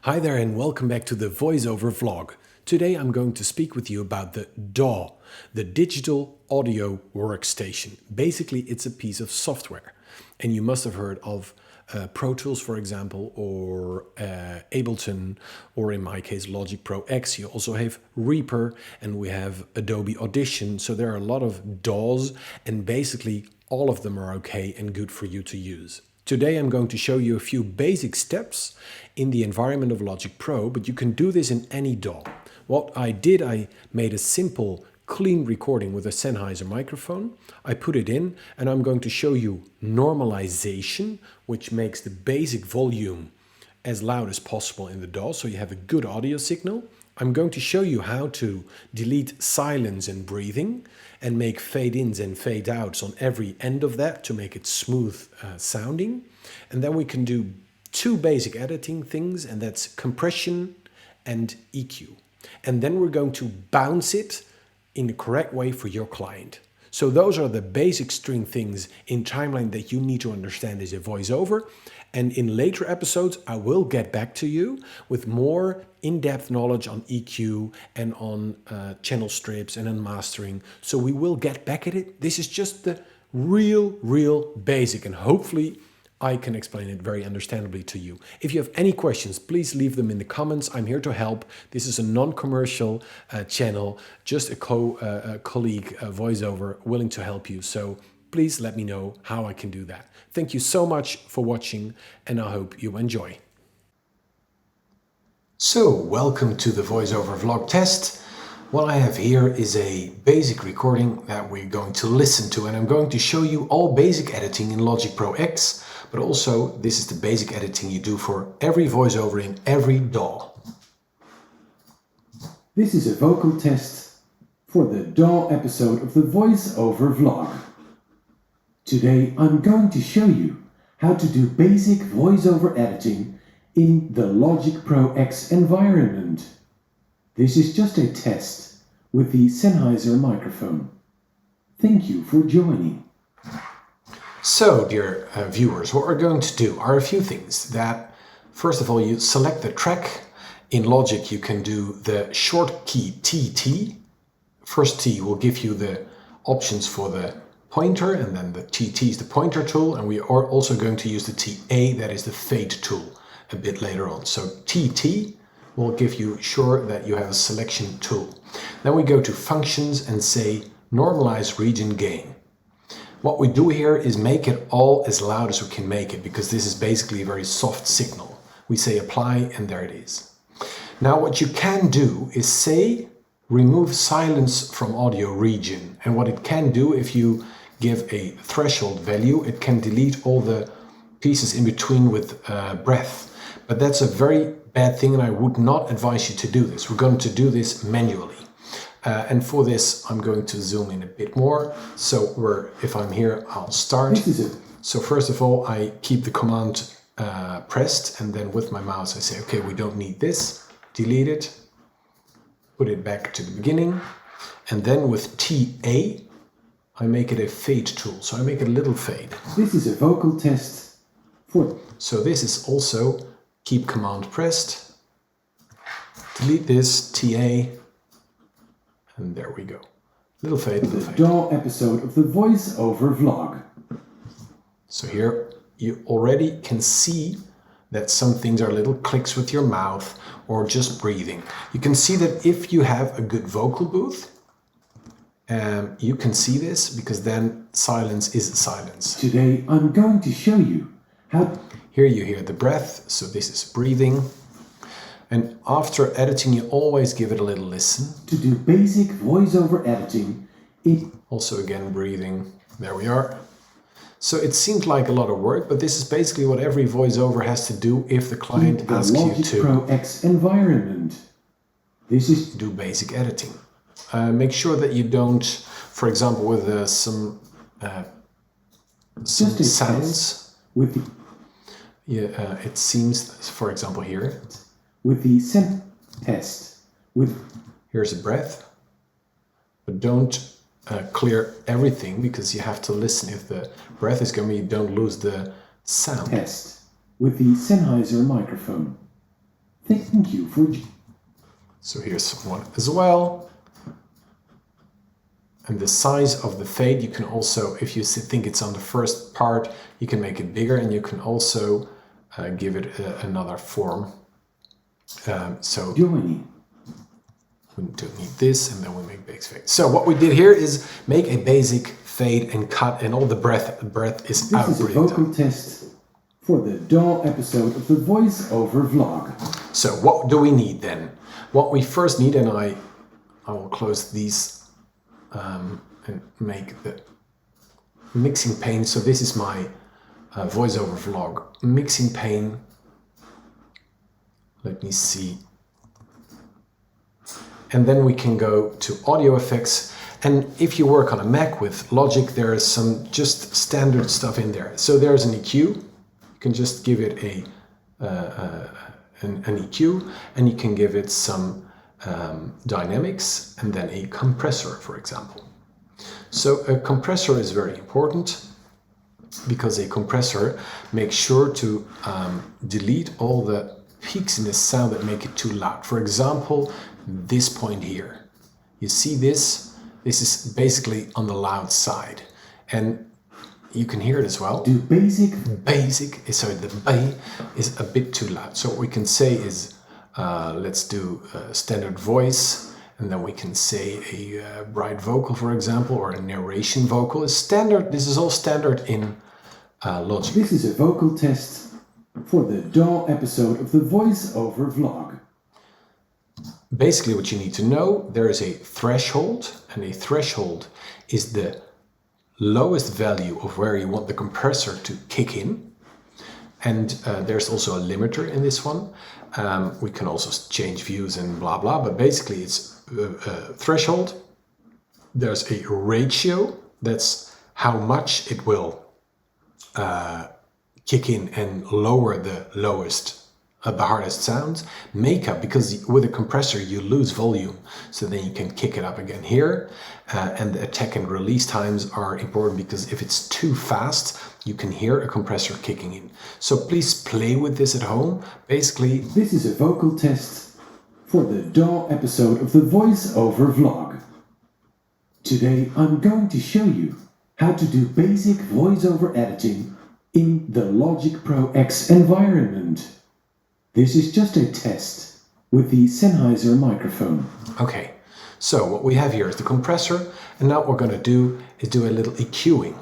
Hi there and welcome back to the voiceover vlog. Today I'm going to speak with you about the DAW, the Digital Audio Workstation. Basically it's a piece of software and you must have heard of Pro Tools, for example, or Ableton, or in my case Logic Pro X. You also have Reaper and we have Adobe Audition. So there are a lot of DAWs and basically all of them are okay and good for you to use. Today I'm going to show you a few basic steps in the environment of Logic Pro, but you can do this in any DAW. What I did, I made a simple clean recording with a Sennheiser microphone. I put it in and I'm going to show you normalization, which makes the basic volume as loud as possible in the DAW so you have a good audio signal. I'm going to show you how to delete silence and breathing and make fade-ins and fade-outs on every end of that to make it smooth sounding. And then we can do two basic editing things, and that's compression and EQ. And then we're going to bounce it in the correct way for your client. So those are the basic string things in Timeline that you need to understand as a voiceover. And in later episodes, I will get back to you with more in-depth knowledge on EQ and on channel strips and on mastering. So we will get back at it. This is just the real basic, and hopefully I can explain it very understandably to you. If you have any questions, please leave them in the comments. I'm here to help. This is a non-commercial channel, just a colleague voiceover willing to help you. So please let me know how I can do that. Thank you so much for watching, and I hope you enjoy. So, welcome to the voiceover vlog test. What I have here is a basic recording that we're going to listen to, and I'm going to show you all basic editing in Logic Pro X, but also this is the basic editing you do for every voiceover in every DAW. This is a vocal test for the DAW episode of the voiceover vlog. Today I'm going to show you how to do basic voiceover editing in the Logic Pro X environment. This is just a test with the Sennheiser microphone. Thank you for joining. So, dear viewers, what we're going to do are a few things. That, first of all, you select the track. In Logic, you can do the short key TT. First T will give you the options for the pointer, and then the TT is the pointer tool, and we are also going to use the TA, that is the fade tool, a bit later on. So TT will give you sure that you have a selection tool. Then we go to functions and say normalize region gain. What we do here is make it all as loud as we can make it, because this is basically a very soft signal. We say apply and there it is. Now what you can do is say remove silence from audio region, and what it can do, if you give a threshold value, it can delete all the pieces in between with breath. But that's a very bad thing, and I would not advise you to do this. We're going to do this manually. And for this, I'm going to zoom in a bit more. So if I'm here, I'll start. This is it. So first of all, I keep the command pressed, and then with my mouse I say, okay, we don't need this. Delete it. Put it back to the beginning. And then with TA, I make it a fade tool. So I make it a little fade. This is a vocal test for... So this is also keep command pressed. Delete this, TA. And there we go. Little fade, little fade. The DAW episode of the voiceover vlog. So here you already can see that some things are little clicks with your mouth or just breathing. You can see that if you have a good vocal booth, you can see this, because then silence is silence. Today I'm going to show you how... Here you hear the breath, so this is breathing. And after editing, you always give it a little listen. To do basic voiceover editing in... Also again breathing. There we are. So it seems like a lot of work, but this is basically what every voiceover has to do if the client asks you Logic to Pro X environment. This is... do basic editing. Make sure that you don't, for example, with some sounds. With the... Yeah, it seems, for example, here. With the scent test. With... Here's a breath. But don't clear everything, because you have to listen. If the breath is going, you don't lose the sound. Test. With the Sennheiser microphone. Thank you for... So here's one as well. And the size of the fade, you can also, if you think it's on the first part, you can make it bigger, and you can also give it another form. So Joining. we don't need this, and then we make basic fade. So what we did here is make a basic fade and cut, and all the breath is out. This is a vocal test for the DAW episode of the voiceover vlog. So what do we need then? What we first need, and I will close these and make the mixing pane. So this is my voiceover vlog mixing pane. Let me see. And then we can go to audio effects. And if you work on a Mac with Logic, there is some just standard stuff in there. So there's an EQ. You can just give it an EQ, and you can give it some dynamics, and then a compressor, for example. So a compressor is very important because a compressor makes sure to delete all the peaks in the sound that make it too loud. For example, this point here. You see this? This is basically on the loud side, and you can hear it as well. Do basic. So the bay is a bit too loud. So what we can say is, let's do standard voice, and then we can say a bright vocal, for example, or a narration vocal. Is standard. This is all standard in Logic. This is a vocal test for the DAW episode of the voiceover vlog. Basically, what you need to know, there is a threshold, and a threshold is the lowest value of where you want the compressor to kick in. And there's also a limiter in this one. We can also change views and blah blah, but basically it's a threshold. There's a ratio, that's how much it will kick in and lower the lowest, the hardest sounds. Makeup, because with a compressor you lose volume, so then you can kick it up again here. And the attack and release times are important, because if it's too fast, you can hear a compressor kicking in. So please play with this at home. Basically, this is a vocal test for the DAW episode of the voiceover vlog. Today I'm going to show you how to do basic voiceover editing in the Logic Pro X environment. This is just a test with the Sennheiser microphone. Okay, so what we have here is the compressor, and now what we're going to do is do a little EQing.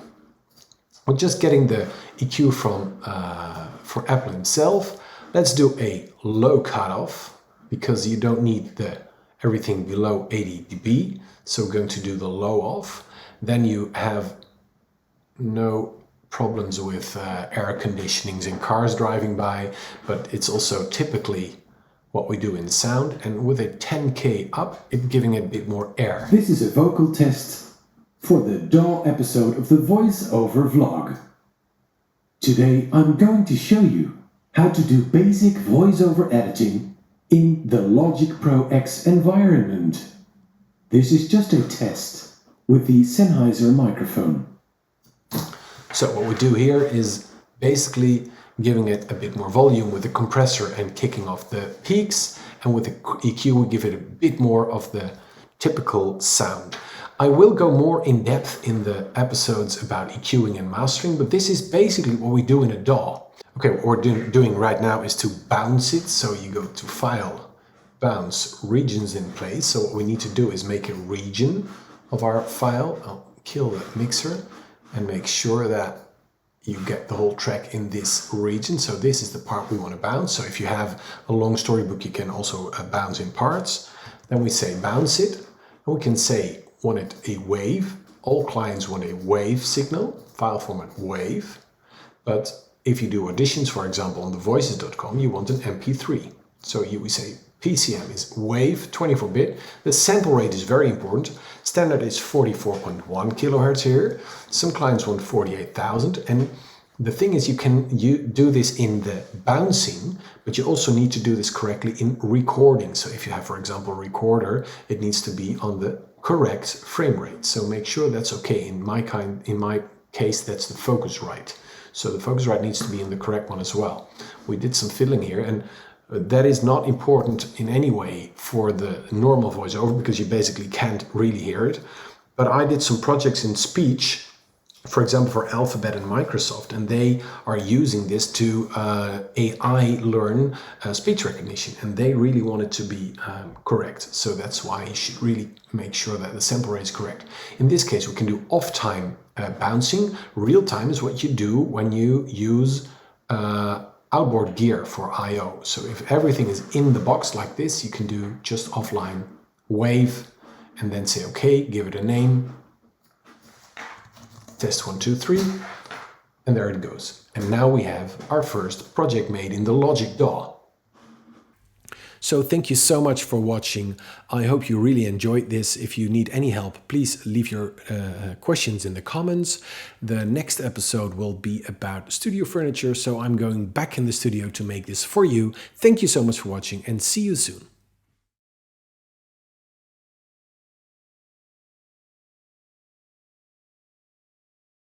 We're just getting the EQ from for Apple himself. Let's do a low cutoff, because you don't need everything below 80 dB. So we're going to do the low off. Then you have no problems with air conditionings in cars driving by, but it's also typically what we do in sound. And with a 10K up, it's giving it a bit more air. This is a vocal test for the DAW episode of the voiceover vlog. Today I'm going to show you how to do basic voiceover editing in the Logic Pro X environment. This is just a test with the Sennheiser microphone. So what we do here is basically giving it a bit more volume with the compressor and kicking off the peaks, and with the EQ we give it a bit more of the typical sound. I will go more in depth in the episodes about EQing and mastering, but this is basically what we do in a DAW. Okay, what we're doing right now is to bounce it. So you go to File, Bounce, Regions in Place. So what we need to do is make a region of our file. I'll kill the mixer and make sure that you get the whole track in this region. So this is the part we want to bounce. So if you have a long storybook, you can also bounce in parts. Then we say bounce it, and we can say want it a wave. All clients want a wave signal, file format wave. But if you do auditions, for example, on thevoices.com, you want an MP3. So here we say PCM is wave 24-bit. The sample rate is very important. Standard is 44.1 kilohertz here. Some clients want 48,000. And the thing is, you do this in the bouncing, but you also need to do this correctly in recording. So if you have, for example, a recorder, it needs to be on the correct frame rate. So make sure that's okay. In my case, that's the Focusrite. So the Focusrite needs to be in the correct one as well. We did some fiddling here, and That is not important in any way for the normal voiceover because you basically can't really hear it. But I did some projects in speech, for example, for Alphabet and Microsoft, and they are using this to AI learn speech recognition, and they really want it to be correct. So that's why you should really make sure that the sample rate is correct. In this case, we can do off-time bouncing. Real time is what you do when you use outboard gear for I/O. So if everything is in the box like this, you can do just offline wave and then say, okay, give it a name. Test 1, 2, 3, and there it goes. And now we have our first project made in the Logic DAW. So thank you so much for watching. I hope you really enjoyed this. If you need any help, please leave your questions in the comments. The next episode will be about studio furniture, so I'm going back in the studio to make this for you. Thank you so much for watching and see you soon.